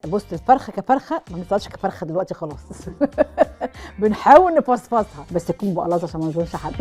بص الفرخه كفرخه ما بنطلعش كفرخه دلوقتي خلاص. بنحاول نفصفصها بس تكون بقلاصه عشان ما نظلمش حد.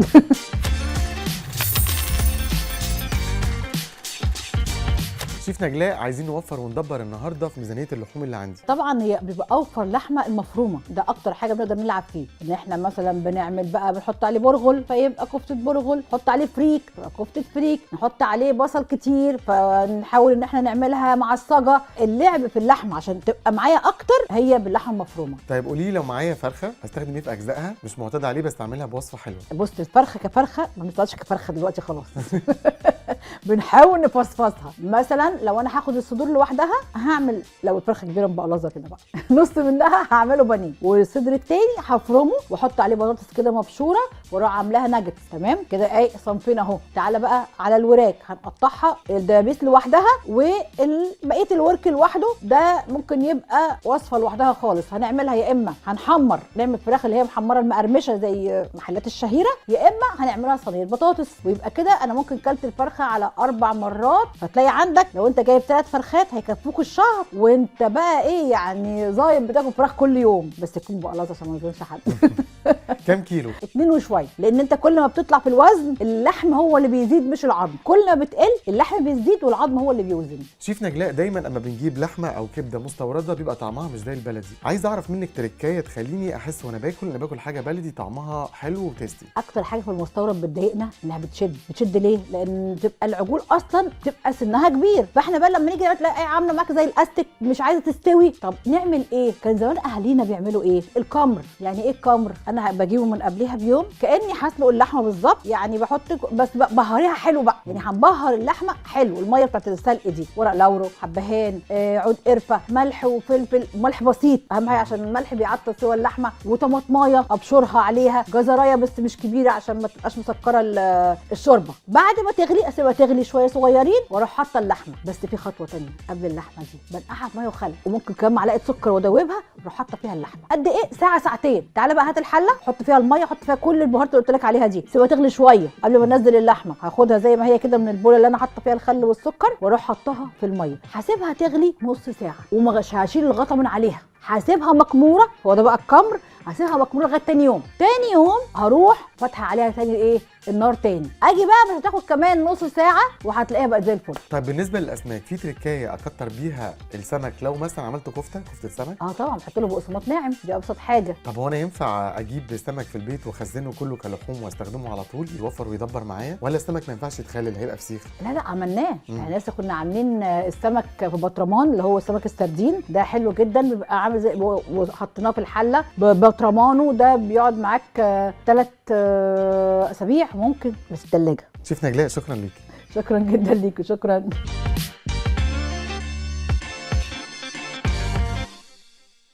شيف نجلاء، عايزين نوفر وندبر النهارده في ميزانيه اللحوم اللي عندي. طبعا هي بيبقى اوفر لحمه المفرومه، ده اكتر حاجه بنقدر نلعب فيه، ان احنا مثلا بنعمل بقى بنحط عليه برغل فيبقى كفته برغل، نحط عليه فريك تبقى كفته فريك، نحط عليه بصل كتير فنحاول ان احنا نعملها معصجه. اللعب في اللحمه عشان تبقى معايا اكتر هي باللحمه المفرومه. طيب قولي لي، لو معايا فرخه هستخدم ايه في اجزائها؟ مش معتاد عليه بس اعملها بوصفه حلوه. بص الفرخه كفرخه ما بنطلعش كفرخه دلوقتي خلاص. بنحاول نفصفصها. مثلا لو انا هاخد الصدور لوحدها هعمل، لو الفرخه كبيره مبقلظه كده بقى نص منها هعمله بانيه، والصدر التاني هفرمه واحط عليه بطاطس كده مبشوره واروح عاملاها ناجتس. تمام كده، ايه صنفين اهو. تعالى بقى على الوراك، هنقطعها الدبابيس لوحدها وبقيه الورك لوحده. ده ممكن يبقى وصفه لوحدها خالص. هنعملها يا اما هنحمر، نعمل فراخ اللي هي محمره المقرمشه زي محلات الشهيره، يا اما هنعملها صينيه بطاطس. ويبقى كده انا ممكن كلت الفرخه على 4 مرات. فتلاقي عندك لو انت جايب 3 فرخات هيكفوك الشهر، وانت بقى ايه يعني زايد بتاكل فراخ كل يوم، بس تكون بقلاصه عشان ما نظلمش حد. كام كيلو؟ 2 وشويه، لان انت كل ما بتطلع في الوزن اللحم هو اللي بيزيد مش العظم، كل ما بتقل اللحم بيزيد والعظم هو اللي بيوزن. شيف نجلاء، دايما اما بنجيب لحمه او كبده مستورده بيبقى طعمها مش زي البلدي. عايز اعرف منك تركايه تخليني احس وانا باكل ان باكل حاجه بلدي طعمها حلو وتيستي. اكتر حاجه في المستورد بتضايقنا انها بتشد ليه؟ لان بتبقى العجول اصلا بتبقى سنها كبير، فاحنا بقى لما نيجي تلاقي عامله معاك زي الاستك مش عايزه تستوي. طب نعمل ايه؟ كان زمان اهالينا بيعملوا ايه؟ الكمر. يعني ايه الكمر؟ انا بجيبه من قبلها بيوم كاني هسلق اللحمه بالظبط، يعني بحط بس بهريها حلو بقى، يعني هنبهر اللحمه حلو. الميه بتاعت السلق دي ورق لورو، حبهان، عود قرفه، ملح وفلفل، ملح بسيط اهم حاجه عشان الملح بيعطل سوى اللحمه، وطماطمايه ابشرها عليها، جزرايه بس مش كبيره عشان ما تبقاش مسكره الشوربه. بعد ما تغلي اسيبها تغلي شويه صغيرين واروح حاطه اللحمه. بس في خطوه ثانيه قبل اللحمه دي، بنقعها في ميه وخل، وممكن كمان معلقه سكر وادوبها واروح حاطه فيها اللحمه. قد ايه؟ ساعه ساعتين. تعالى بقى هات الحله، حط فيها الميه، حط فيها كل البهارات اللي قلت لك عليها دي، سيبها تغلي شويه قبل ما انزل اللحمه. هاخدها زي ما هي كده من البوله اللي انا حاطه فيها الخل والسكر واروح حطها في الميه، هسيبها تغلي نص ساعه ومش هشيل الغطا من عليها، هسيبها مكموره. هو ده بقى الكمر. هسيبها مكموره لغايه تاني يوم. تاني يوم هروح فاتحه عليها تاني ايه النار تاني، اجي بقى مش هتاخد كمان نص ساعه وهتلاقيها بقت زي الفل. طيب بالنسبه للاسماك، في تركايه اكتر بيها السمك لو مثلا عملت كفته سمك؟ طبعا بحط له بقسماط ناعم، دي ابسط حاجه. طب هو انا ينفع اجيب سمك في البيت واخزنه كله كلحوم واستخدمه على طول يوفر ويدبر معايا، ولا السمك ما ينفعش يتخلل هيبقى فسيخ؟ لا عملناه، يعني لسه كنا عاملين السمك في بطرمان اللي هو سمك السردين، ده حلو جدا بيبقى عامل زي، وحطيناه في الحله ببطرمانه، ده بيقعد معاك 3 أسابيع ممكن بس الثلاجه. شيف نجلاء، شكرا ليكي. شكرا جدا ليكي، شكرا.